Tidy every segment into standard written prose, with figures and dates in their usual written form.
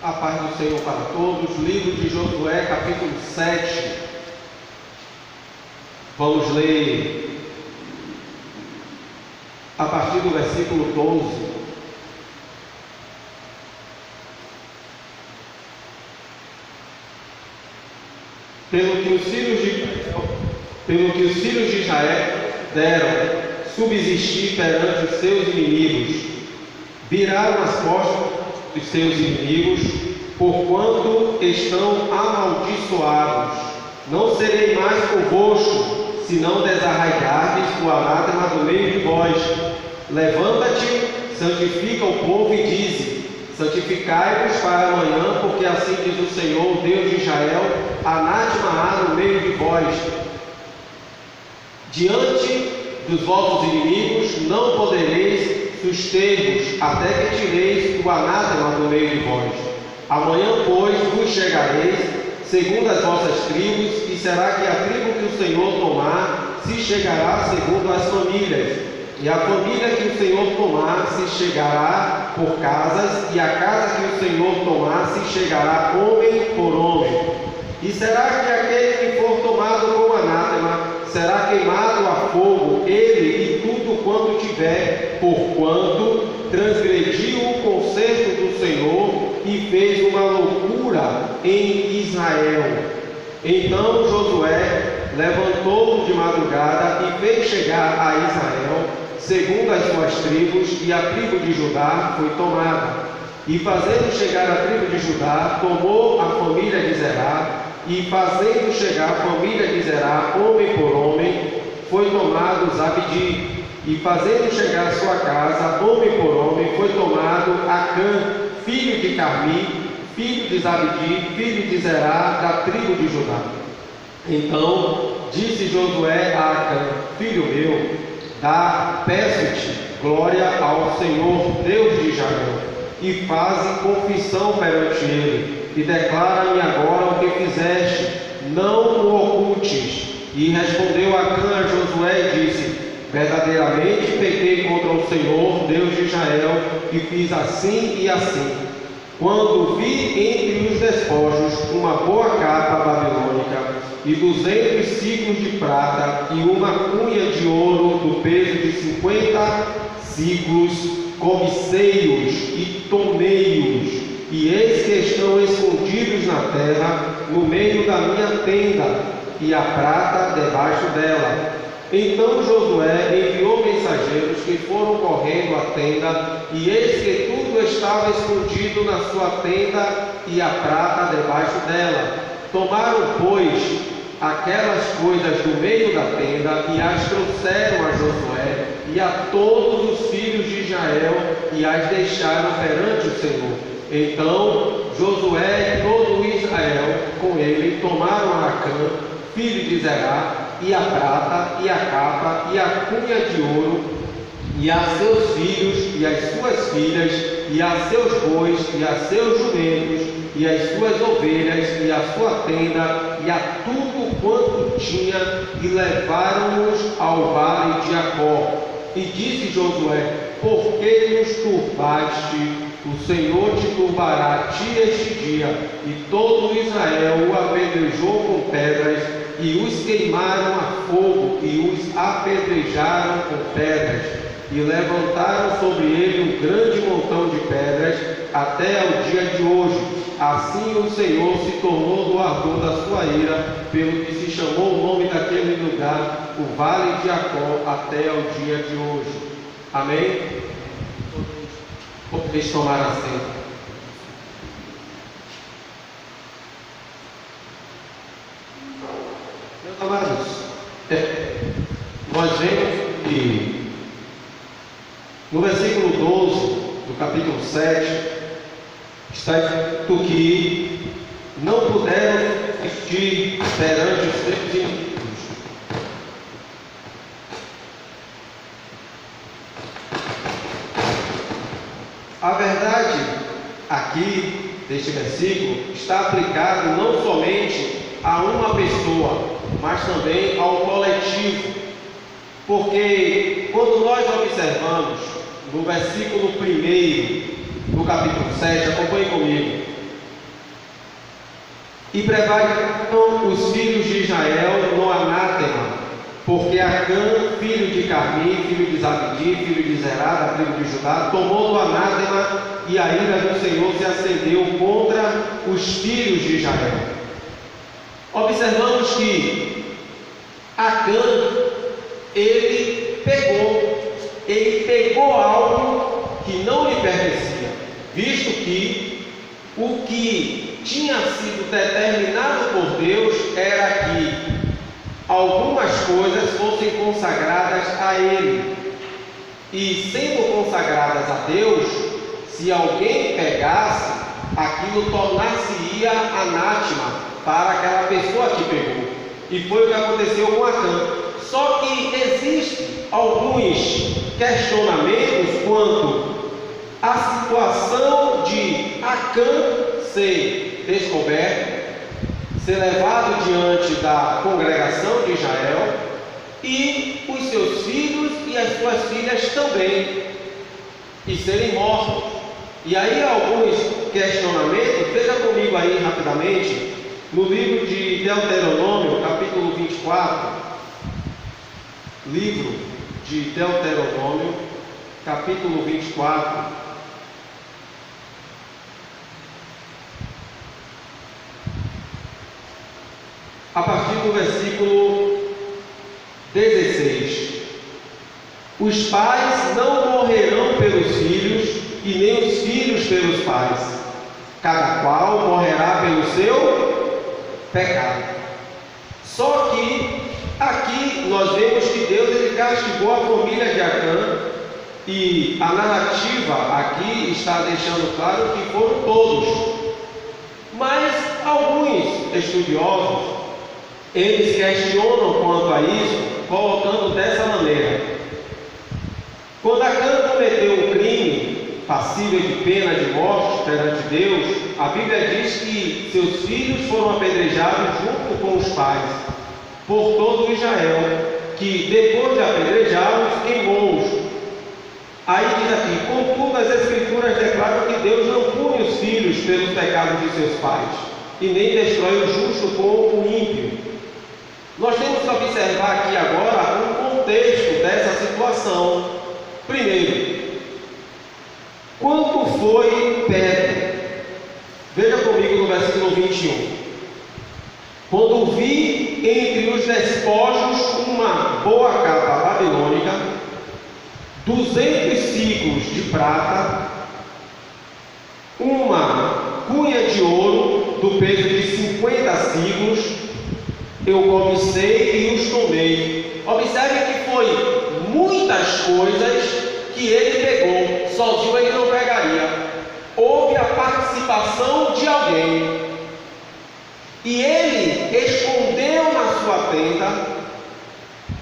A paz do Senhor para todos. Livro de Josué, capítulo 7. Vamos ler a partir do versículo 12. Pelo que os filhos de Israel deram subsistir perante os seus inimigos, viraram as costas dos seus inimigos, porquanto estão amaldiçoados. Não serei mais convosco, se não desarraigardes o anátema do meio de vós. Levanta-te, santifica o povo e dize: santificai-vos para amanhã, porque assim diz o Senhor, Deus de Israel: anátema há no meio de vós. Diante dos vossos inimigos não podereis suster-vos, até que tireis o anátema do meio de vós. Amanhã, pois, vos chegareis, segundo as vossas tribos, e será que a tribo que o Senhor tomar se chegará segundo as famílias, e a família que o Senhor tomar se chegará por casas, e a casa que o Senhor tomar se chegará homem por homem. E será que aquele que for tomado como anátema será queimado a fogo, ele e tudo quanto tiver, porquanto transgrediu o concerto do Senhor e fez uma loucura em Israel. Então Josué levantou de madrugada e fez chegar a Israel, segundo as suas tribos, e a tribo de Judá foi tomada. E fazendo chegar a tribo de Judá, tomou a família de Zerá, e fazendo chegar a família de Zerá, homem por homem, foi tomado Zabdi. E fazendo chegar a sua casa, homem por homem, foi tomado Acã, filho de Carmi, filho de Zabdi, filho de Zerá, da tribo de Judá. Então disse Josué a Acã: filho meu, peço-te glória ao Senhor, Deus de Israel, e faze confissão perante ele, e declara-me agora o que fizeste, não o ocultes. E respondeu Acã a Josué e disse: verdadeiramente pequei contra o Senhor, Deus de Israel, e fiz assim e assim. Quando vi entre os despojos uma boa capa babilônica, e 200 ciclos de prata, e uma cunha de ouro do peso de 50 ciclos, cobicei-os e tomei-os, e eis que estão escondidos na terra, no meio da minha tenda, e a prata debaixo dela. Então Josué enviou mensageiros que foram correndo à tenda, e eis que tudo estava escondido na sua tenda, e a prata debaixo dela. Tomaram, pois, aquelas coisas do meio da tenda, e as trouxeram a Josué e a todos os filhos de Israel, e as deixaram perante o Senhor. Então Josué e todo Israel com ele tomaram a Acã, filho de Zerá, e a prata, e a capa, e a cunha de ouro, e a seus filhos, e as suas filhas, e a seus bois, e a seus jumentos, e as suas ovelhas, e a sua tenda, e a tudo quanto tinha, e levaram-nos ao vale de Jacó. E disse Josué: por que nos turbaste? O Senhor te turbará a ti este dia. E todo Israel o apedrejou com pedras, e os queimaram a fogo, e os apedrejaram com pedras, e levantaram sobre ele um grande montão de pedras, até ao dia de hoje. Assim o Senhor se tornou do ardor da sua ira, pelo que se chamou o nome daquele lugar, o Vale de Jacó, até ao dia de hoje. Amém? Podeis tomar assento. Meus amados, nós vemos que no versículo 12 do capítulo 7 está escrito que não puderam existir perante os seus inimigos. A verdade aqui deste versículo está aplicado não somente a uma pessoa, mas também ao coletivo. Porque quando nós observamos no versículo 1 do capítulo 7, acompanhe comigo, E prevaricaram os filhos de Israel no anátema, porque Acã, filho de Carmi, filho de Zabdi, filho de Zerá, da tribo de Judá, tomou do anátema, e a ira do Senhor se acendeu contra os filhos de Israel. Observamos que Acã, ele pegou algo que não lhe pertencia, visto que o que tinha sido determinado por Deus era que algumas coisas fossem consagradas a Ele, e sendo consagradas a Deus, se alguém pegasse, aquilo tornar-se-ia anátema para aquela pessoa que pegou, e foi o que aconteceu com Acã. Só que existem alguns questionamentos quanto à situação de Acã ser descoberto, ser levado diante da congregação de Israel, e os seus filhos e as suas filhas também, e serem mortos. E aí alguns questionamentos, veja comigo aí rapidamente, no livro de Deuteronômio, capítulo 24, livro de Deuteronômio, capítulo 24, a partir do versículo 16. Os pais não morrerão pelos filhos, e nem os filhos pelos pais. Cada qual morrerá pelo seu pecado. Só que aqui nós vemos que Deus ele castigou a família de Acã, e a narrativa aqui está deixando claro que foram todos. Mas alguns estudiosos eles questionam quanto a isso, colocando dessa maneira: quando Acã cometeu um crime passível de pena de morte perante Deus, a Bíblia diz que seus filhos foram apedrejados junto com os pais, por todo Israel, que depois de apedrejá-los, queimou-os. Aí diz aqui: contudo, as Escrituras declaram que Deus não pune os filhos pelos pecados de seus pais, e nem destrói o justo com o ímpio. Nós temos que observar aqui agora um contexto dessa situação. Primeiro, quanto foi Pedro? Veja comigo no versículo 21. Quando vi entre os despojos uma boa capa babilônica, 200 ciclos de prata, uma cunha de ouro do peso de 50 ciclos, eu cobicei e os tomei. Observe que foi muitas coisas que ele pegou, sozinho ele não pegaria. Houve a participação de alguém, e ele escondeu na sua tenda,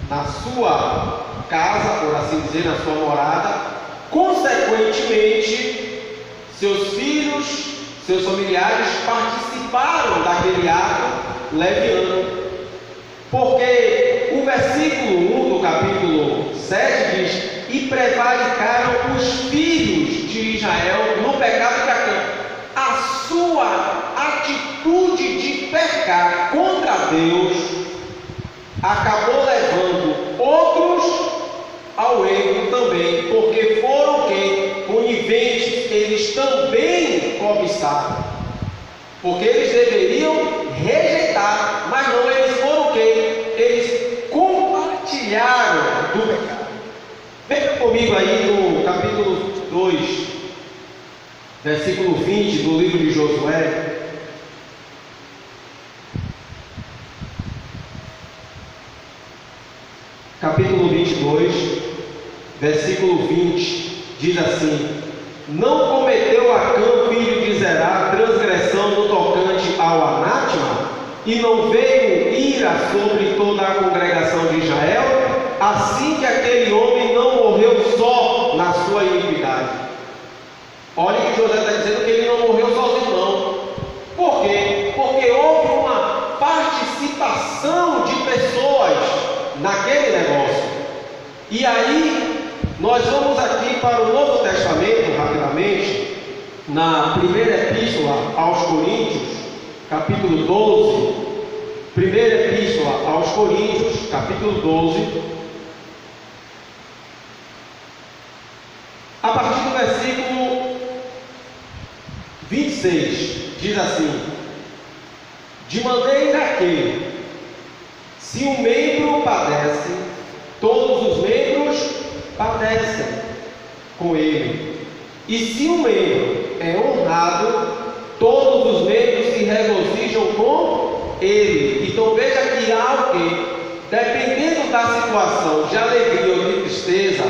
na sua casa, por assim dizer, na sua morada. Consequentemente, seus filhos, seus familiares participaram daquele ato leviano. Porque o versículo 1 do capítulo 7 diz: e prevaricaram os filhos de Israel no pecado de Acã. A sua atitude de pecar contra Deus acabou levando outros ao erro também, porque foram coniventes, eles também cobiçaram, porque eles deveriam rejeitar, mas não, eles foram eles compartilharam do pecado. Veja comigo aí no capítulo 2, versículo 20 do livro de Josué. Capítulo 22, versículo 20, diz assim: não cometeu Acã, filho de Zerá, transgressão no tocante ao anátema, e não veio ira sobre toda a congregação de Israel, assim que aquele homem não morreu só na sua iniquidade. Olha que José está dizendo que ele não morreu sozinho, não. Por quê? Porque houve uma participação de pessoas naquele negócio. E aí, nós vamos aqui para o Novo Testamento, rapidamente, na primeira epístola aos Coríntios, capítulo 12, primeira epístola aos Coríntios, capítulo 12, a partir do versículo 26, diz assim: de maneira que, se um membro padece, todos os membros padecem com ele. E se um membro é honrado, todos os membros se regozijam com ele. Então veja que há o quê? Dependendo da situação de alegria ou de tristeza,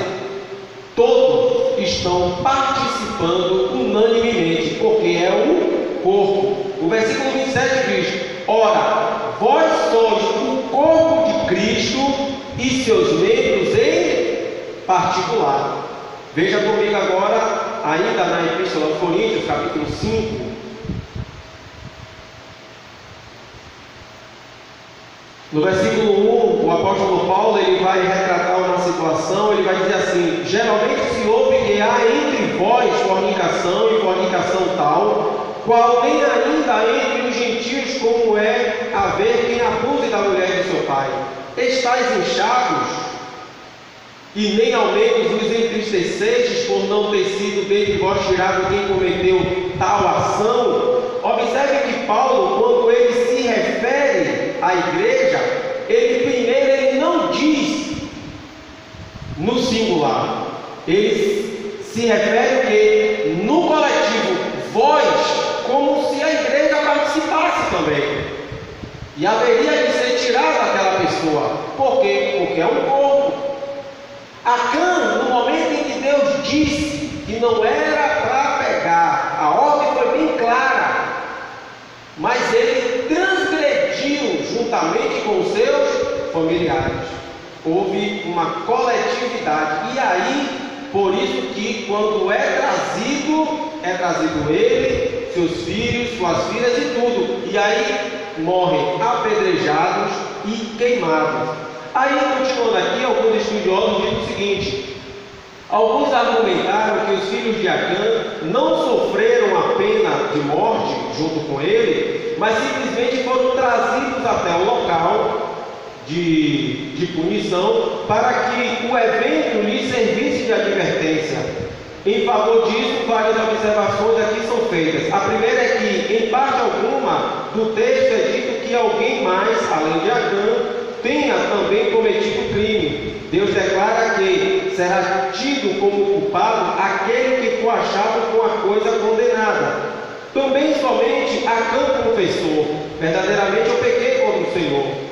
todos estão participando unanimemente, porque é o corpo. O versículo 27 diz: ora, vós sois o corpo de Cristo e seus membros em particular. Veja comigo agora, ainda na Epístola aos Coríntios, capítulo 5. No versículo 1, o apóstolo Paulo ele vai retratar uma situação, ele vai dizer assim: geralmente se ouve que há entre vós fornicação e fornicação tal, qual nem ainda entre os gentios como é haver quem abuse da mulher de seu pai. Estais inchados, e nem ao menos os entristecestes por não ter sido dentre vós tirado quem cometeu tal ação. Observe que Paulo, quando ele se refere à igreja, ele não diz no singular, ele se refere que no coletivo, vós, como se a igreja participasse também, e haveria de ser tirada aquela pessoa. Por quê? Porque é um corpo. Acã, no momento em que Deus disse que não era para pegar, a ordem foi bem clara, mas ele transgrediu juntamente com os seus familiares. Houve uma coletividade, e aí, por isso que quando é trazido ele, seus filhos, suas filhas e tudo, e aí morrem apedrejados e queimados. Aí, continuando aqui, alguns estudiosos dizem o seguinte: alguns argumentaram que os filhos de Acã não sofreram a pena de morte junto com ele, mas simplesmente foram trazidos até o local de punição para que o evento lhes servisse de advertência. Em favor disso, várias observações aqui são feitas. A primeira é que, em parte alguma do texto, é dito que alguém mais, além de Acã, tenha também cometido crime. Deus declara que será tido como culpado aquele que for achado com a coisa condenada. Também somente Acã confessou: verdadeiramente eu pequei contra o Senhor.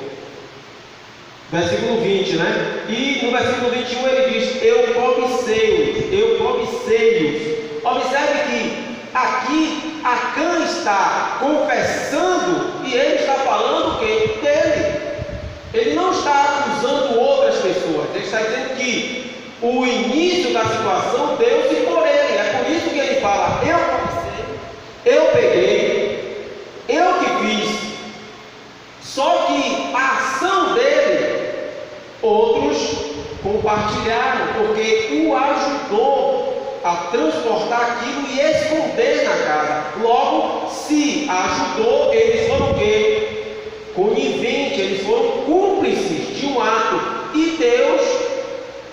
Versículo 20, né? E no versículo 21 ele diz: eu cobicei-os. Observe que aqui Acã está confessando e ele está falando o quê? Dele. Ele não está acusando outras pessoas, ele está dizendo que o início da situação deu-se por ele. É por isso que ele fala: eu comecei, eu peguei, eu que fiz. Só que a ação dele, outros compartilharam, porque o ajudou a transportar aquilo e esconder na casa. Logo, se ajudou, eles foram o quê? Conivente, eles foram cúmplices de um ato, e Deus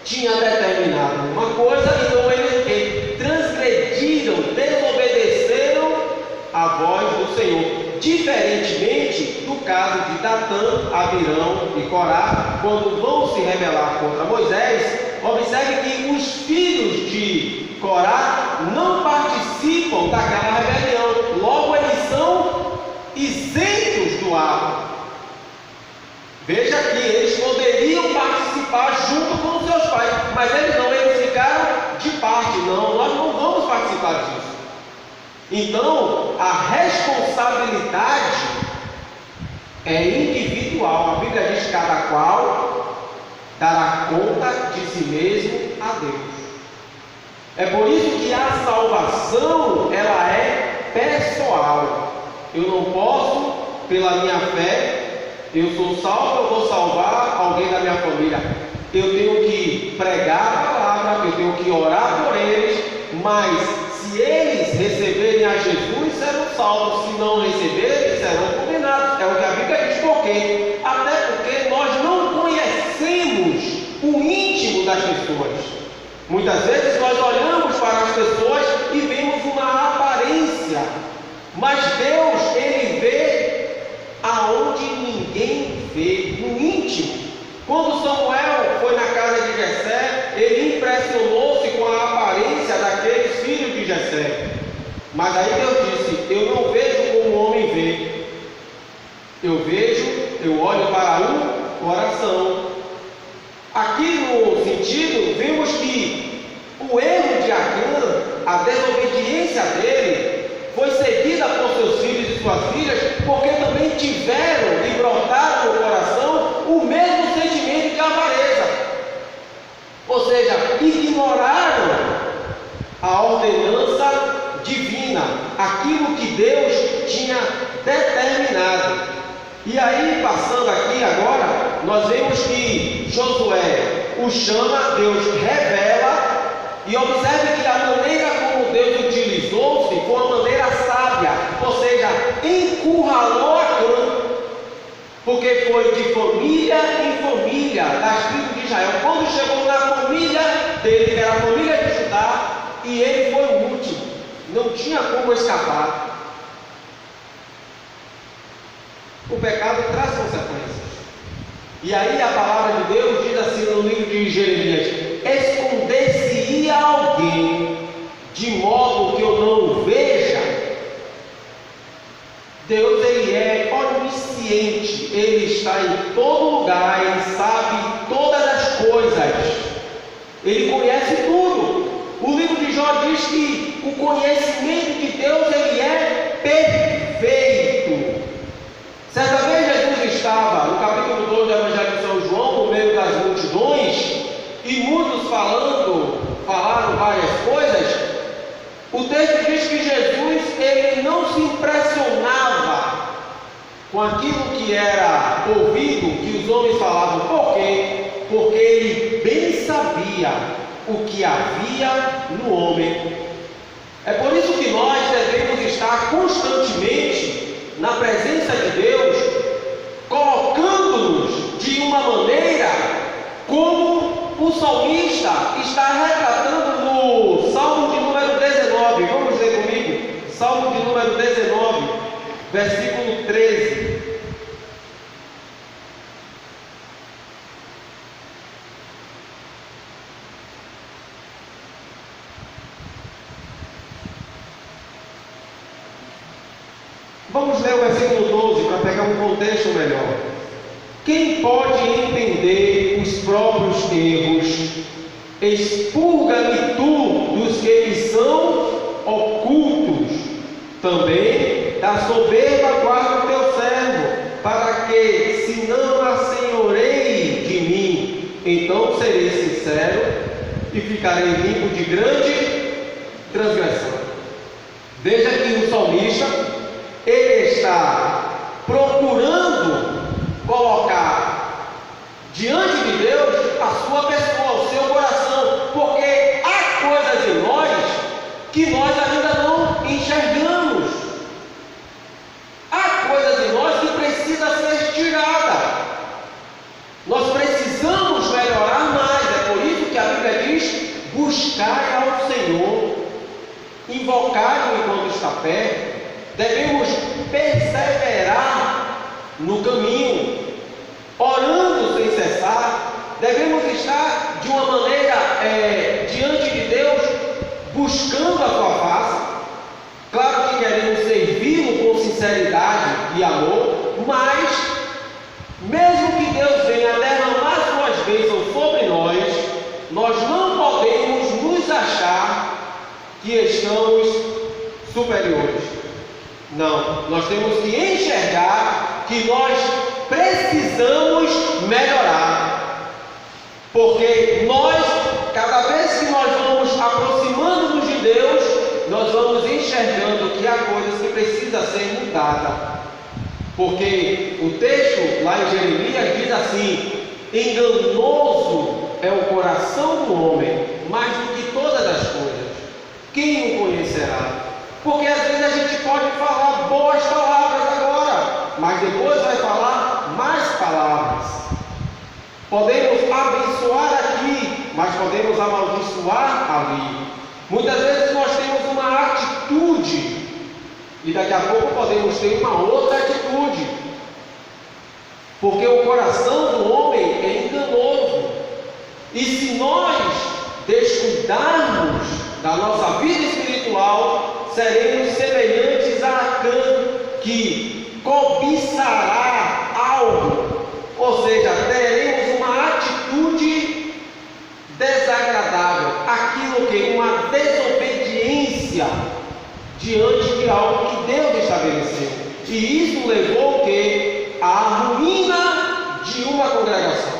tinha determinado uma coisa, então eles transgrediram, desobedeceram a voz do Senhor. Diferentemente do caso de Datã, Abirão e Corá, quando vão se rebelar contra Moisés, observe que os filhos de Corá não participam daquela rebelião, logo eles são isentos do ato. Veja que eles poderiam participar junto com os seus pais, mas eles ficaram de parte. Não, nós não vamos participar disso. Então, a responsabilidade é individual. A Bíblia diz que cada qual dará conta de si mesmo a Deus. É por isso que a salvação, ela é pessoal. Eu não posso, pela minha fé, eu sou salvo, eu vou salvar alguém da minha família. Eu tenho que pregar a palavra, eu tenho que orar por eles, mas se eles receberem a Jesus, serão salvos, se não receberem, serão condenados. É o que a Bíblia diz. Por quê? Até porque nós não conhecemos o íntimo das pessoas. Muitas vezes nós olhamos para as pessoas e vemos uma aparência, mas Deus, Ele vê aonde ninguém vê, no íntimo. Quando Samuel foi na casa de Jessé, ele impressionou-se com a aparência daqueles filhos de Jessé. Mas aí Deus disse: eu não vejo como o homem vê, eu olho para o coração. Aqui no sentido, vimos que o erro de Acã, a desobediência dele, foi seguida por seus filhos e suas filhas, porque também tiveram e brotaram no coração o mesmo sentimento de avareza. Ou seja, ignoraram a ordenança divina, aquilo que Deus tinha determinado. E aí, passando aqui agora, nós vemos que Josué o chama, Deus revela, e observe que a maneira como Deus utilizou-se foi uma maneira sábia, ou seja, encurralou Acã, porque foi de família em família das tribos de Israel. Quando chegou na família dele, que era a família de Judá, e ele foi o último, não tinha como escapar. O pecado traz consequências. E aí a palavra de Deus diz assim no livro de Jeremias: esconder-se-ia alguém de modo que eu não o veja. Deus, Ele é onisciente, Ele está em todo lugar, Ele sabe todas as coisas, Ele conhece tudo. O livro de Jó diz que o conhecimento de Deus, Ele é perfeito. Certa vez Jesus estava no capítulo 2 do Evangelho de São João, no meio das multidões, e muitos falaram várias coisas. O texto diz que Jesus, ele não se impressionava com aquilo que era ouvido, que os homens falavam. Por quê? Porque ele bem sabia o que havia no homem. É por isso que nós devemos estar constantemente na presença de Deus, colocando-nos de uma maneira como o salmista está retratando no Salmo de número 19. Vamos ler comigo? Salmo de número 19, versículo 13. Vamos ler o versículo 12 para pegar um contexto melhor. Quem pode entender os próprios erros? Expurga-me tu dos que lhe são ocultos. Também da soberba guarda o teu servo, para que, se não assenhoreie de mim, então serei sincero e ficarei limpo de grande transgressão. Veja que o salmista, ele está procurando colocar diante de Deus a sua pessoa, o seu coração, porque há coisas em nós que nós ainda não enxergamos, há coisas em nós que precisa ser tirada. Nós precisamos melhorar mais. É por isso que a Bíblia diz: buscai ao Senhor, invocai-o enquanto está perto. Devemos perseverar no caminho, orando sem cessar. Devemos estar de uma maneira diante de Deus, buscando a sua face. Claro que queremos servi-lo com sinceridade e amor, mas mesmo que Deus venha derramar suas bênçãos sobre nós, nós não podemos nos achar que estamos superiores. Não, nós temos que enxergar que nós precisamos melhorar, porque nós, cada vez que nós vamos aproximando-nos de Deus, nós vamos enxergando que há coisas que precisam ser mudadas, porque o texto lá em Jeremias diz assim: enganoso é o coração do homem, mais do que todas as coisas, quem o conhecerá? Porque às vezes a gente pode falar boas palavras agora, mas depois vai falar mais palavras. Podemos abençoar aqui, mas podemos amaldiçoar ali. Muitas vezes nós temos uma atitude e daqui a pouco podemos ter uma outra atitude, porque o coração do homem é enganoso. E se nós descuidarmos da nossa vida espiritual, seremos semelhantes a Acã, que cobiçará algo, ou seja, teremos uma atitude desagradável, aquilo que uma desobediência diante de algo que Deus estabeleceu. E isso levou o quê? À ruína de uma congregação,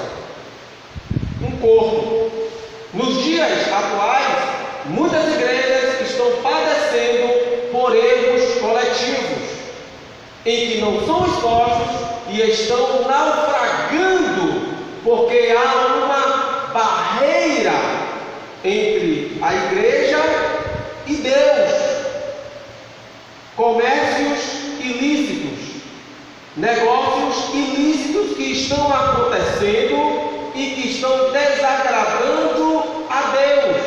um corpo. Nos dias atuais, muitas igrejas estão padecendo por erros coletivos, em que não são expostos e estão naufragando, porque há uma barreira entre a igreja e Deus. Comércios ilícitos, negócios ilícitos que estão acontecendo e que estão desagradando a Deus.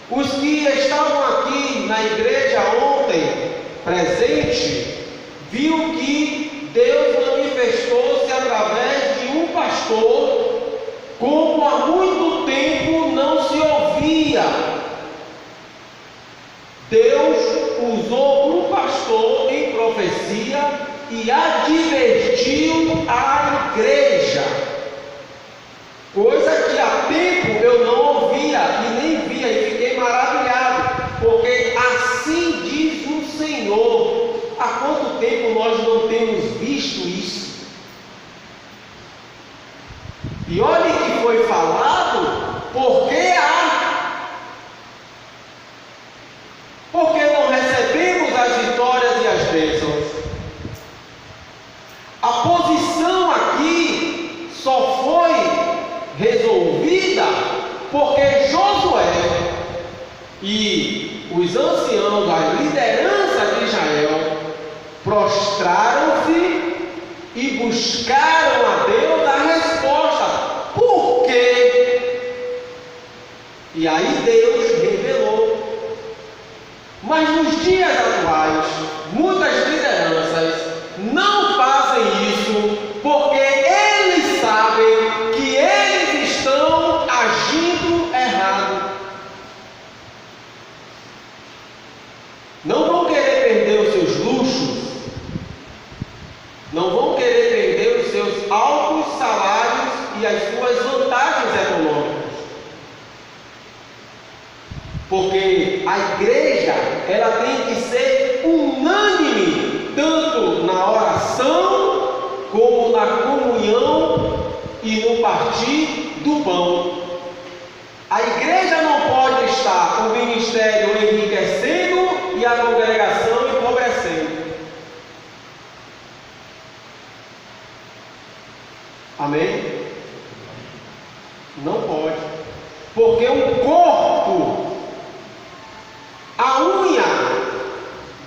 Os que estavam aqui na igreja ontem, presente, viu que Deus manifestou-se através de um pastor, como há muito tempo não se ouvia. Deus usou um pastor em profecia e advertiu a igreja, coisa que há tempo eu não ouvia e nem via, e fiquei maravilhado, porque assim diz o Senhor. Há quanto tempo nós não temos visto isso? E olha que foi falado, porque não recebemos as vitórias e as bênçãos. A posição aqui só foi resolvida porque Josué e os anciãos, a liderança de Israel, prostraram-se e buscaram a Deus a resposta. Por quê? E aí Deus revelou. Mas nos dias atuais, muitas lideranças não fazem isso porque eles sabem que eles estão agindo errado. Não vão querer perder os seus luxos, não vão querer perder os seus altos salários e as suas vantagens econômicas. Porque a igreja, ela tem que ser unânime, tanto na oração, como na comunhão e no partir do pão. A igreja não pode estar o ministério enriquecendo e a congregação empobrecendo. Amém? Não pode. Porque um corpo, a unha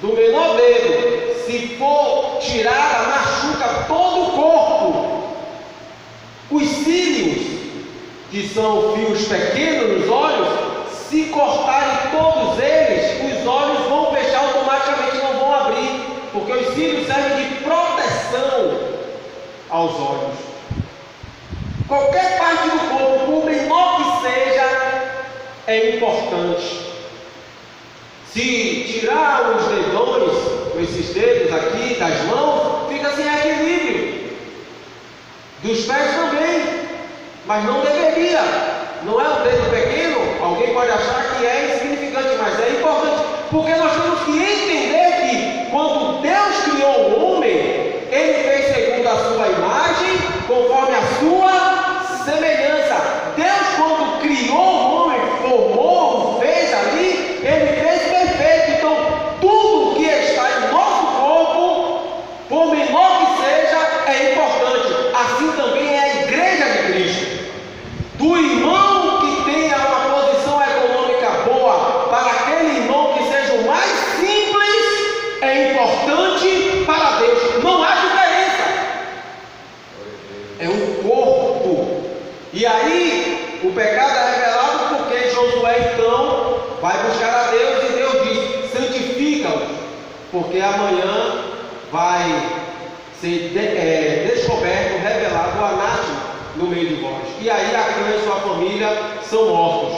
do menor dedo, se for tirada, machuca todo o corpo. Os cílios, que são fios pequenos nos olhos, se cortarem todos eles, os olhos vão fechar automaticamente, não vão abrir, porque os cílios servem de proteção aos olhos. Qualquer parte do corpo, por menor que seja, é importante. Se tirar os dedões, esses dedos aqui das mãos, fica sem equilíbrio. Dos pés também, mas não deveria. Não é um dedo pequeno, alguém pode achar que é insignificante, mas é importante, porque nós temos que entender que quando Deus criou o homem, Ele fez segundo a sua imagem, conforme a sua semelhança. Deus, quando criou o homem, formou, fez ali, Ele fez perfeito. Então, tudo que está em nosso corpo, por menor que seja, é importante. Assim também é a igreja de Cristo. Do irmão que tenha uma posição econômica boa, para aquele irmão que seja o mais simples, é porque amanhã vai ser descoberto, revelado o anátema no meio de vós. E aí Acã e sua família são mortos.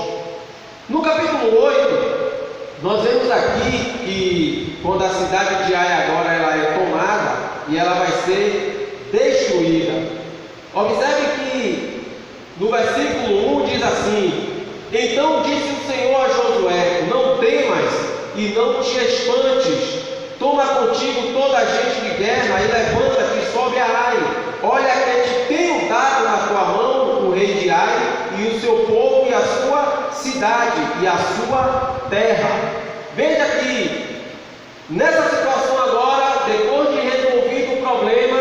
No capítulo 8, nós vemos aqui que quando a cidade de Ai agora ela é tomada e ela vai ser destruída. Observe que no versículo 1 diz assim: então disse o Senhor a Josué: não temas e não te espantes, toma contigo toda a gente de guerra e levanta-te sobe a Ai. Olha que te tenho dado na tua mão o rei de Ai e o seu povo e a sua cidade e a sua terra. Veja que nessa situação agora, depois de resolvido o problema,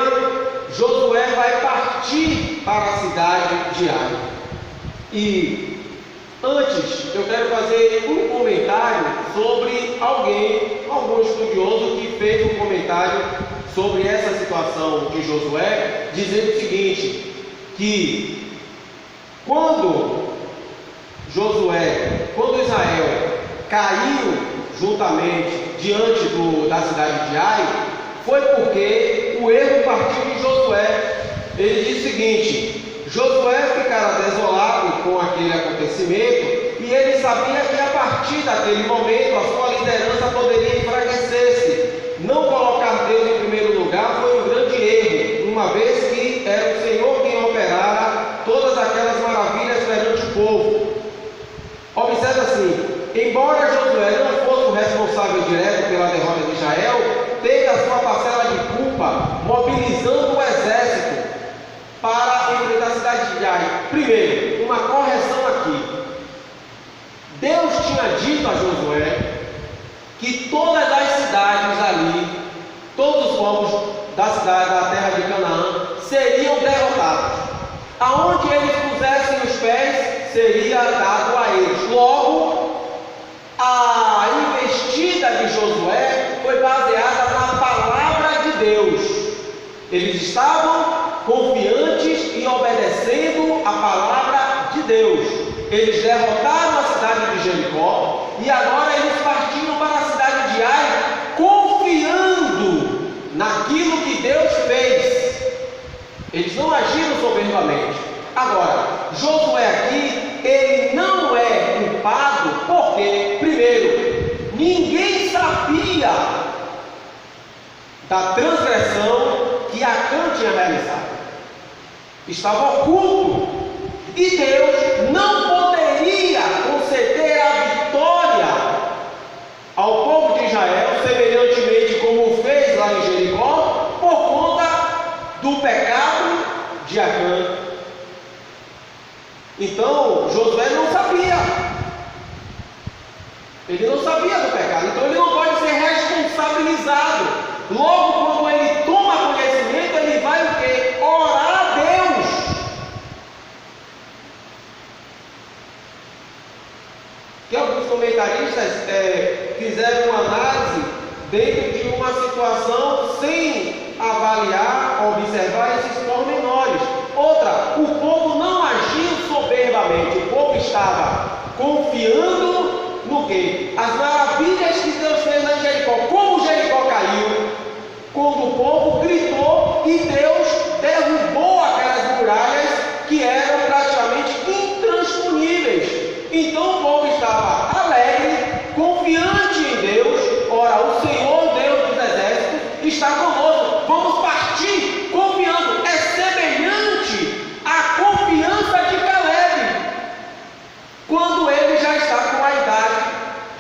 Josué vai partir para a cidade de Ai. E antes eu quero fazer um comentário sobre algum estudioso que fez um comentário sobre essa situação de Josué, dizendo o seguinte, que quando Israel caiu juntamente diante da cidade de Ai, foi porque o erro partiu de Josué. Ele diz o seguinte: Josué ficara desolado com aquele acontecimento e ele sabia que a partir daquele momento a sua liderança poderia enfraquecer-se. Não colocar Deus em primeiro lugar foi um grande erro, uma vez que era o Senhor quem operara todas aquelas maravilhas perante o povo. Observe assim: embora Josué não fosse o responsável direto pela derrota de Israel, teve a sua parcela de culpa, mobilizando o exército para enfrentar a cidade de Ai. Primeiro, uma correção aqui. Deus tinha dito a Josué que todas as cidades ali, todos os povos da cidade, da terra de Canaã, seriam derrotados. Aonde eles pusessem os pés, seria dado a eles. Logo, a investida de Josué foi baseada na palavra de Deus. Eles estavam confiantes e obedecendo a palavra de Deus. Eles derrotaram a cidade de Jericó e agora eles partiram para a cidade de Ai, confiando naquilo que Deus fez. Eles não agiram soberbamente. Agora, Josué aqui, ele não é culpado porque, primeiro, ninguém sabia da transgressão que Acã tinha realizado. Estava oculto. E Deus não poderia conceder a vitória ao povo de Israel, semelhantemente como fez lá em Jericó, por conta do pecado de Acã. Então, Josué não sabia. Ele não sabia do pecado, então ele não pode ser responsabilizado. Logo, quando ele toma conhecimento, ele vai o quê? Orar a Deus. Que alguns comentaristas fizeram uma análise dentro de uma situação sem avaliar, observar esses pormenores. Outra, o povo não agiu soberbamente, o povo estava confiando no quê? As maravilhas que Deus fez lá em Jericó. Como Jericó caiu, quando o povo gritou e Deus derrubou aquelas muralhas que eram praticamente intransponíveis. Então o povo estava alegre, confiante em Deus. Ora, o Senhor Deus dos exércitos está conosco, vamos partir confiando. É semelhante à confiança de Caleb, quando ele já está com a idade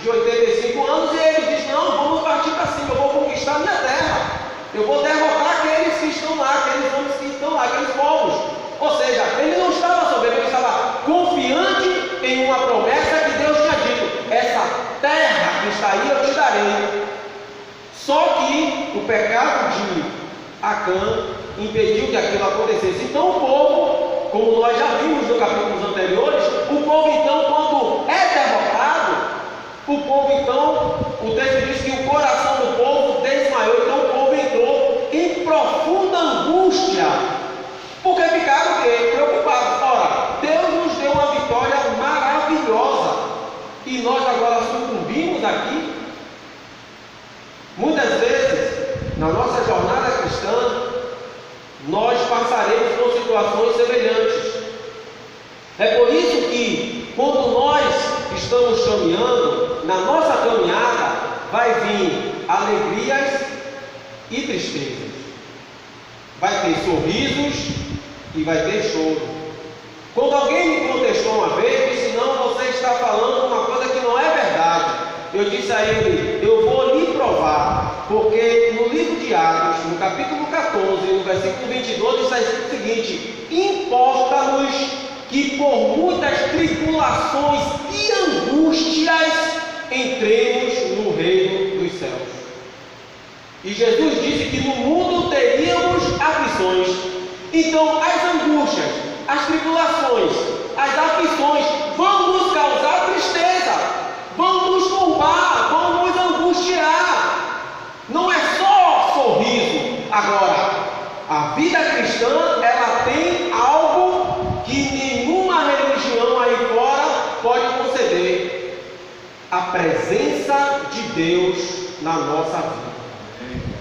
de 85 anos e ele diz: não, vamos partir para cima, eu vou conquistar minha terra, eu vou derrotar aqueles que estão lá, aqueles homens que estão lá, aqueles povos. Ou seja, ele não estava soberbo, ele estava confiante em uma promessa que Deus tinha dito: essa terra que está aí eu te darei. Só que o pecado de Acã impediu que aquilo acontecesse. Então o povo, como nós já vimos nos capítulos anteriores, o povo então, quando é derrotado, o povo então, o texto diz que o coração do povo desmaiou. Então o povo entrou em profunda angústia, porque ficaram preocupados. Ora, Deus nos deu uma vitória maravilhosa e nós agora sucumbimos aqui. Muitas vezes na nossa jornada cristã, nós passaremos por situações semelhantes. É por isso que, quando nós estamos caminhando, na nossa caminhada, vai vir alegrias e tristezas. Vai ter sorrisos e vai ter choro. Quando alguém me contestou uma vez, disse: não, você está falando uma coisa que não é verdade. Eu disse a ele: eu vou lhe provar, porque no livro de Atos, no capítulo 14, no versículo 22, está escrito o seguinte: importa-nos que por muitas tribulações e angústias entremos no reino dos céus. E Jesus disse que no mundo teríamos aflições. Então as angústias, as tribulações, as aflições vão nos causar tristeza, vão nos turbar, vão nos angustiar. Não é só sorriso. Agora, a vida cristã, ela tem algo que nenhuma religião aí fora pode conceder: a presença de Deus na nossa vida,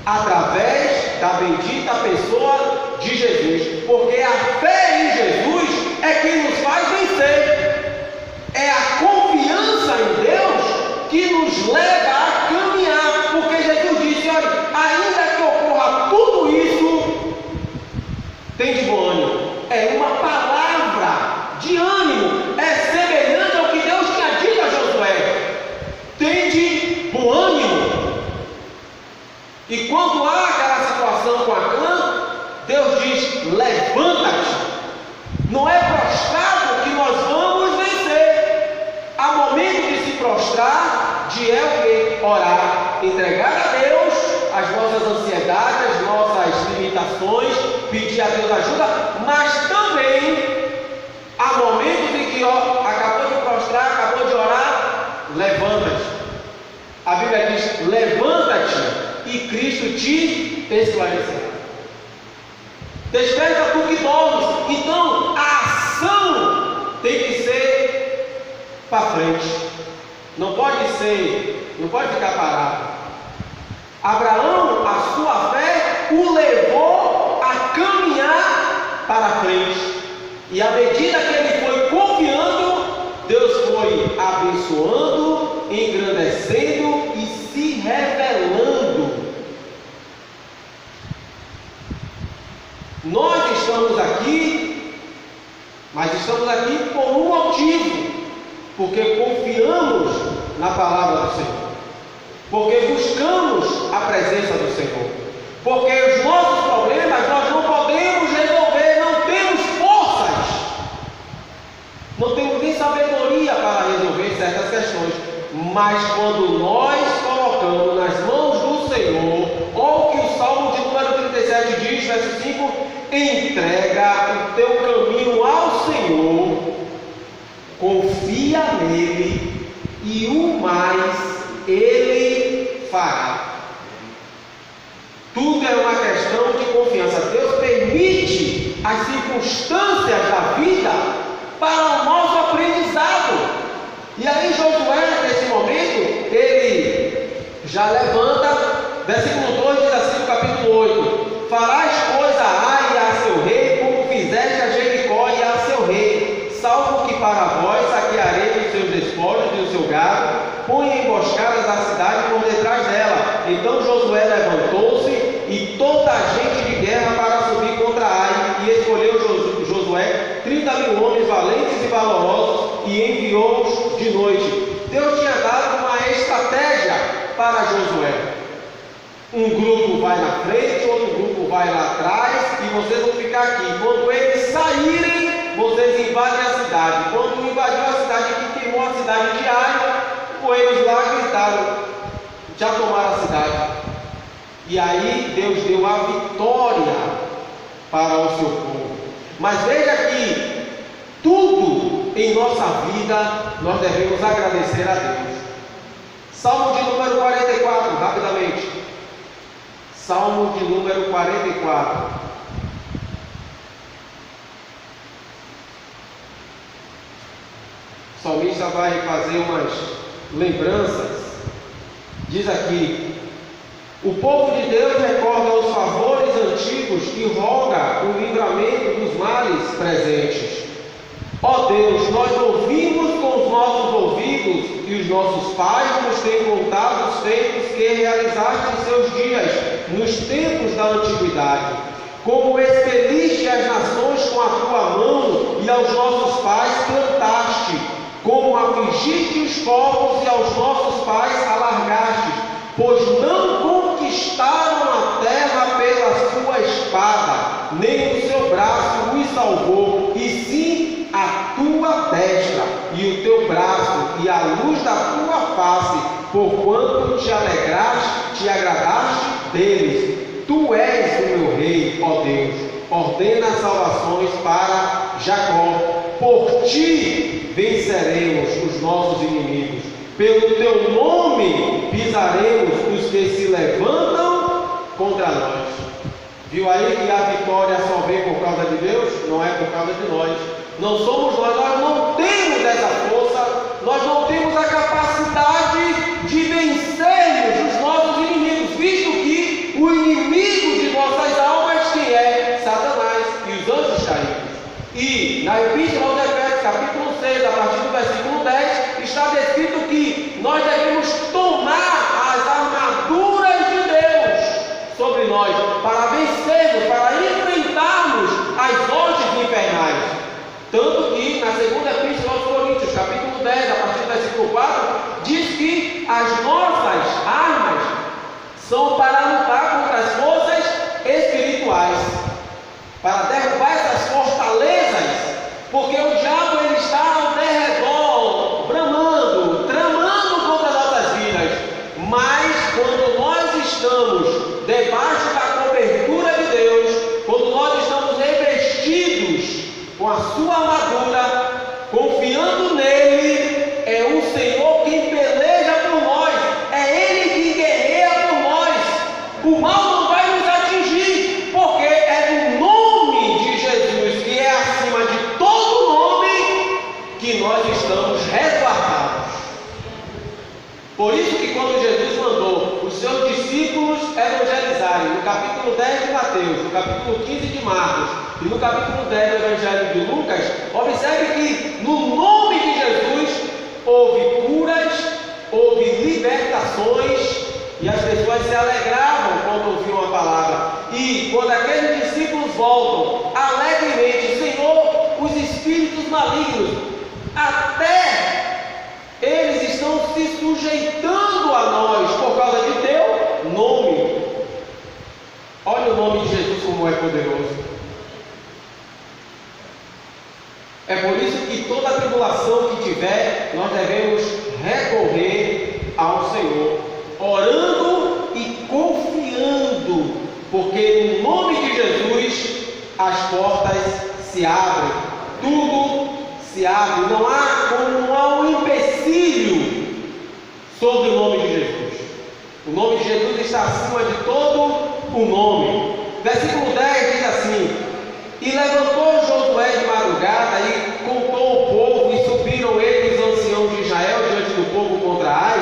através da bendita pessoa de Jesus, porque a fé em Jesus é quem nos faz vencer. É a confiança em Deus que nos leva a caminhar, porque Jesus disse: olha, ainda que ocorra tudo isso, tem de bom ânimo. É uma palavra de ânimo, é semelhante ao que Deus tinha dito a Josué: tem de bom ânimo. E quando há aquela situação com Acã, Deus diz: levanta-te. Não é prostrado que nós vamos vencer. Há momento de se prostrar, de o que? Orar, entregar a Deus as nossas ansiedades, as nossas limitações, pedir a Deus ajuda, mas também há momentos em que acabou de prostrar, acabou de orar, levanta-te. A Bíblia diz: levanta-te e Cristo te esclarecerá. Desperta tu que dormes. Então a ação tem que ser para frente. Não pode ficar parado. Abraão, a sua fé o levou a caminhar para frente. E à medida que ele foi confiando, Deus foi abençoando, engrandecendo e se revelando. Nós estamos aqui, mas estamos aqui por um motivo: porque confiamos na palavra do Senhor, porque buscamos a presença do Senhor, porque os nossos problemas nós não podemos resolver, não temos forças, não temos nem sabedoria para resolver certas questões, mas quando nós colocamos nas mãos do Senhor, ou que o Salmo de número 37 diz, verso 5: entrega o teu caminho ao Senhor, confia nele e o mais ele fará. Tudo é uma questão de confiança. Deus permite as circunstâncias da vida para o nosso aprendizado. E aí Josué, nesse momento, ele já levanta, versículo 2 diz assim no capítulo 8: farás coisa a Ai e a seu rei, como fizeste a Jericó e a seu rei, salvo que para vós saquearei os seus despojos e o seu gado, põe emboscadas a cidade por detrás dela. Então Josué levantou-se e toda a gente de guerra para subir contra Ai, e escolheu Josué 30.000 homens valentes e valorosos e enviou-os de noite. Deus tinha dado uma estratégia para Josué. Um grupo vai na frente, outro grupo vai lá atrás, e vocês vão ficar aqui. Quando eles saírem, vocês invadem a cidade. Quando invadiu a cidade, que queimou a cidade de Ai, eles lá gritaram: já tomaram a cidade. E aí Deus deu a vitória para o seu povo. Mas veja que tudo em nossa vida nós devemos agradecer a Deus. Salmo de número 44, rapidamente. Salmo de número 44. O salmista vai fazer umas lembranças. Diz aqui: O povo de Deus recorda os favores antigos e roga o livramento dos males presentes. Ó Deus, nós ouvimos com os nossos ouvidos e os nossos pais nos têm contado os feitos que realizaste em seus dias, nos tempos da antiguidade. Como expeliste as nações com a tua mão e aos nossos pais plantaste, como afligiste os povos e aos nossos pais alargaste, pois não conquistaram a terra pela sua espada, nem o seu braço os salvou, e sim a tua destra e o teu braço e a luz da tua face, porquanto te agradaste deles. Tu és o meu rei, ó Deus, ordena salvações para Jacó. Por ti venceremos os nossos inimigos. Pelo teu nome pisaremos os que se levantam contra nós. Viu aí que a vitória só vem por causa de Deus? Não é por causa de nós. Não somos nós não temos essa força, nós não temos a capacidade de vencermos os nossos inimigos, visto que o inimigo de nossas almas quem é? Satanás e os anjos caídos. E na Epístola aos Efésios, capítulo 6, a partir do versículo 10, está descrito que nós devemos tomar as armaduras de Deus sobre nós, para vencermos, para enfrentarmos as hostes infernais. Tanto que na segunda Epístola aos Coríntios, capítulo 10, a partir do versículo 4, diz que as nossas armas são para lutar contra as forças espirituais, para derrubar essas fortalezas, porque o diabo ele está ao derredor, bramando, tramando contra as nossas vidas. Mas quando nós estamos debaixo da cobertura de Deus, quando nós estamos revestidos com a sua armadura, confiando nele, é o Senhor quem peleja por nós, é Ele quem guerreia por nós. O mal não vai nos atingir, porque é no nome de Jesus, que é acima de todo nome, que nós estamos resguardados. Por isso que quando Jesus mandou os seus discípulos evangelizarem, no capítulo 10 de Mateus, no capítulo 15 de Marcos e no capítulo 10 do Evangelho de Lucas, observe que no nome de Jesus houve curas, houve libertações, e as pessoas se alegravam quando ouviam a palavra. E quando aqueles discípulos voltam alegremente, Senhor, os espíritos malignos, até eles estão se sujeitando a nós por causa de teu nome. Olha o nome de Jesus como é poderoso. É por isso que toda tribulação que tiver, nós devemos recorrer ao Senhor, orando e confiando, porque no nome de Jesus as portas se abrem, tudo se abre, não há um empecilho sobre o nome de Jesus. O nome de Jesus está acima de todo o nome. Versículo 10 diz assim: e levantou Josué de madrugada e contou o povo, e subiram eles, anciãos de Israel, diante do povo contra Ai,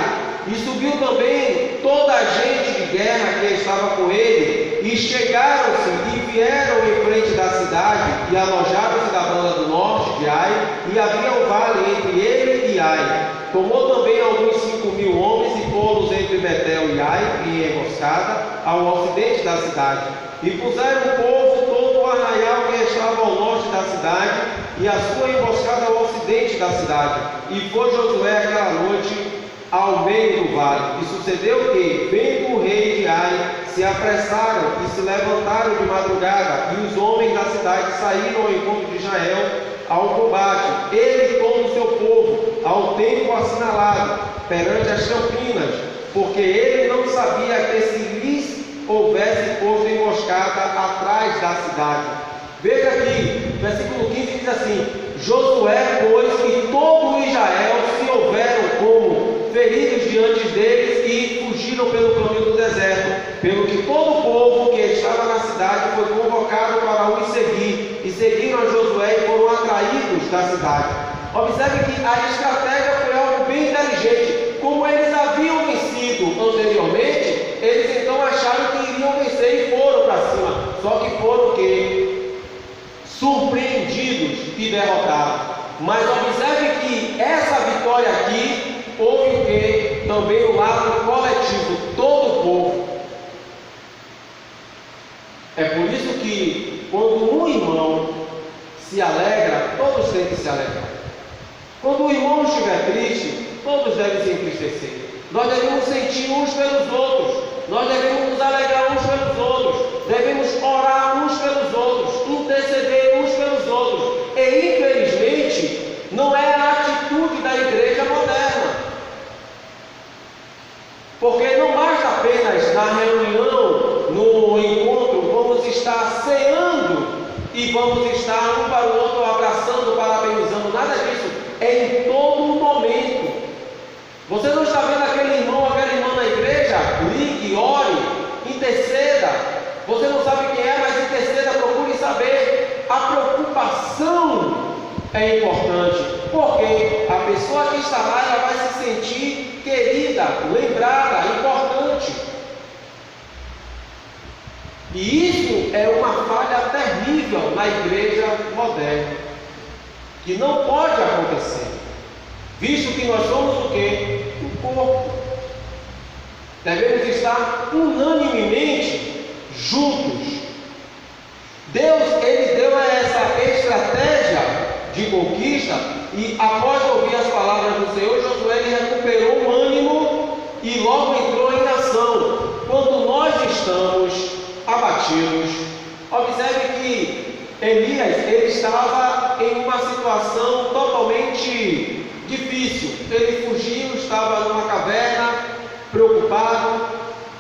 e subiu também toda a gente de guerra que estava com ele, e chegaram-se e vieram em frente da cidade, e alojaram-se da banda do norte de Ai, e havia um vale entre ele e Ai. Tomou também alguns 5.000 homens e pô-los entre Betel e Ai, em emboscada, ao ocidente da cidade. E puseram o povo todo o arraial que estava ao norte da cidade, e a sua emboscada ao ocidente da cidade. E foi Josué aquela noite ao meio do vale. E sucedeu que, vendo o rei de Ai, se apressaram e se levantaram de madrugada, e os homens da cidade saíram ao encontro de Israel ao combate, ele e todo o seu povo, ao tempo assinalado, perante as campinas, porque ele não sabia que se lhes houvesse posto emboscada atrás da cidade. Veja aqui, versículo 15 diz assim: Josué, pois, e todo Israel se houveram como feridos diante deles e fugiram pelo caminho do deserto, pelo que todo o povo que estava na cidade foi convocado para os seguir, e seguiram a Josué e foram atraídos da cidade. Observe que a estratégia foi algo bem inteligente. Como eles haviam vencido anteriormente, eles então acharam e derrotados. Mas observe que essa vitória aqui houve o quê? Também o lado coletivo, todo o povo. É por isso que quando um irmão se alegra, todos têm que se alegrar. Quando o irmão estiver triste, todos devem se entristecer. Nós devemos sentir uns pelos outros. Nós devemos nos alegrar uns pelos outros. Devemos orar uns pelos outros. Interceder uns pelos outros. E infelizmente, não é a atitude da igreja moderna. Porque não basta apenas na reunião, no encontro, vamos estar ceando e vamos estar um para o outro abraçando, parabenizando. Nada disso. É em todo momento. Você não está vendo aquele irmão, aquela irmã na igreja? Ligue, ore, interceda. Você não sabe quem é, mas interceda, procure saber. A preocupação é importante, porque a pessoa que está lá, ela vai se sentir querida, lembrada, importante. E isso é uma falha terrível na igreja moderna, que não pode acontecer, visto que nós somos o quê? Um corpo. Devemos estar unanimemente juntos. Deus, Ele deu essa estratégia de conquista, e após ouvir as palavras do Senhor, Josué ele recuperou o ânimo e logo entrou em ação. Quando nós estamos abatidos, observe que Elias, ele estava em uma situação totalmente difícil. Ele fugiu, estava numa caverna, preocupado,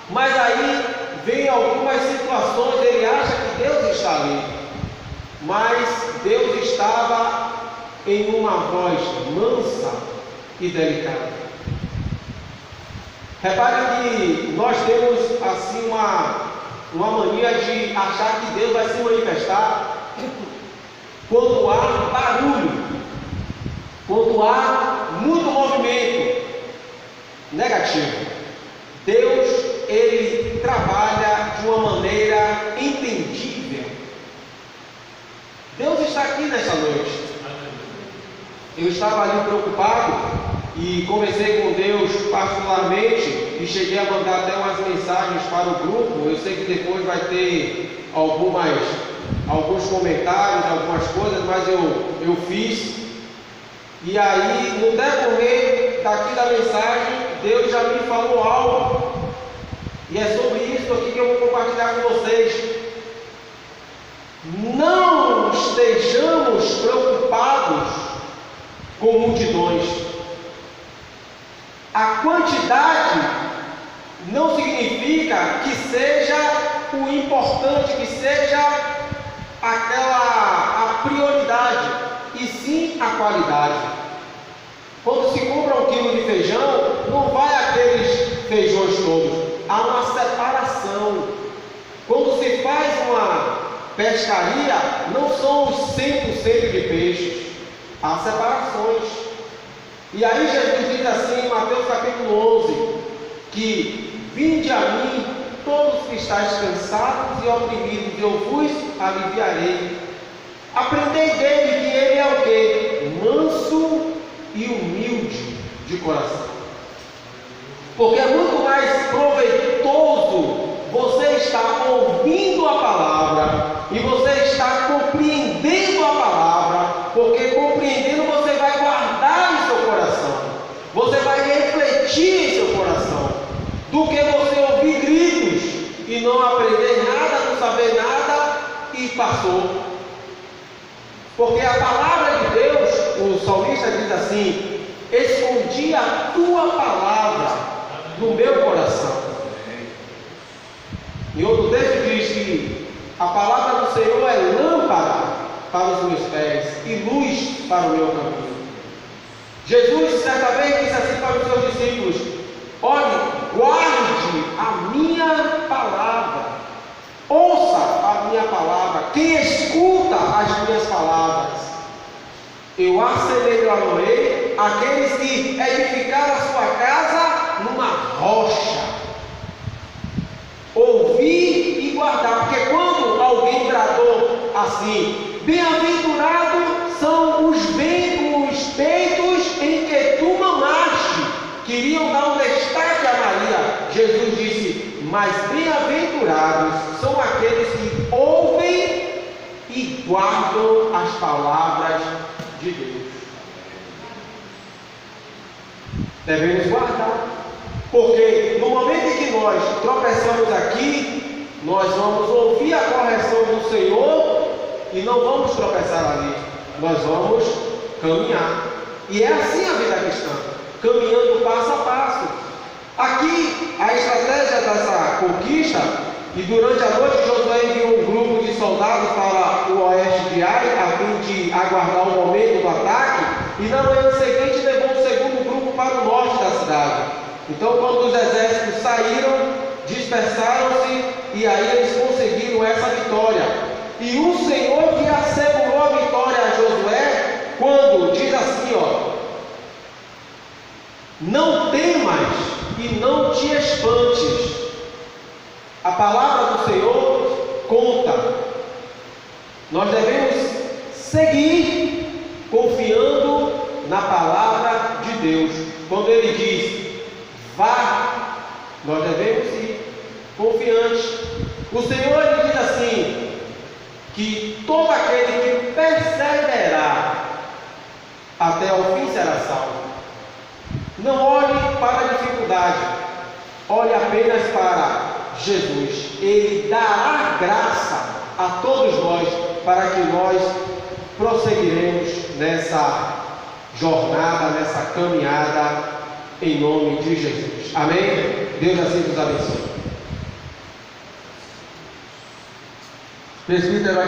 mas aí vem algumas situações, ele acha que Deus está ali, mas Deus estava em uma voz mansa e delicada. Repare que nós temos assim uma mania de achar que Deus vai se manifestar quando há barulho, quando há muito movimento. Negativo. Deus, ele trabalha de uma maneira entendível. Deus está aqui nessa noite. Eu estava ali preocupado e conversei com Deus particularmente e cheguei a mandar até umas mensagens para o grupo. Eu sei que depois vai ter alguns comentários, algumas coisas, mas eu fiz. E aí, no decorrer daqui da mensagem, Deus já me falou algo. E é sobre isso aqui que eu vou compartilhar com vocês. Não estejamos preocupados com multidões. A quantidade não significa que seja o importante, que seja a prioridade, e sim a qualidade. Quando se compra 1 quilo de feijão, não vai aqueles feijões todos, há uma separação. Quando se faz uma pescaria, não são os 100% de peixes, há separações. E aí Jesus diz assim em Mateus capítulo 11, que vinde a mim todos que estáis cansados e oprimidos, e eu vos aliviarei. Aprendei dele, que ele é o quê? Manso e humilde de coração. Porque é muito mais proveitoso você estar ouvindo a palavra e você estar compreendendo a palavra, porque compreendendo você vai guardar em seu coração, você vai refletir em seu coração, do que você ouvir gritos e não aprender nada, não saber nada e passou. Porque a palavra de Deus, o salmista diz assim: escondi a tua palavra no meu coração. E outro texto diz que a palavra do Senhor é lâmpada para os meus pés e luz para o meu caminho. Jesus certa vez disse assim para os seus discípulos: olhe, guarde a minha palavra, ouça a minha palavra. Quem escuta as minhas palavras, eu assemelharei aqueles que edificaram a sua casa numa rocha. Ouvir e guardar, porque quando alguém bradou assim: bem-aventurado são os peitos em que tu mamaste. Queriam dar um destaque a Maria. Jesus disse: mas bem-aventurados são aqueles que ouvem e guardam as palavras de Deus. Devemos guardar, porque no momento em que nós tropeçamos aqui, nós vamos ouvir a correção do Senhor e não vamos tropeçar ali, nós vamos caminhar. E é assim a vida cristã, caminhando passo a passo. Aqui a estratégia dessa conquista, e durante a noite Josué enviou um grupo de soldados para o oeste de Ai, a fim de aguardar o momento do ataque, e na manhã seguinte levou um segundo grupo para o norte da cidade. Então, quando os exércitos saíram, dispersaram-se, e aí eles conseguiram essa vitória. E o Senhor que assegurou a vitória a Josué, quando diz assim, não temas e não te espantes. A palavra do Senhor conta. Nós devemos seguir confiando na palavra de Deus. Quando Ele diz, vá, nós devemos ir confiantes. O Senhor ele diz assim, que todo aquele que perseverar até o fim será salvo. Não olhe para a dificuldade, olhe apenas para Jesus. Ele dará graça a todos nós para que nós prosseguiremos nessa jornada, nessa caminhada, em nome de Jesus. Amém? Deus assim nos abençoe. Presbítero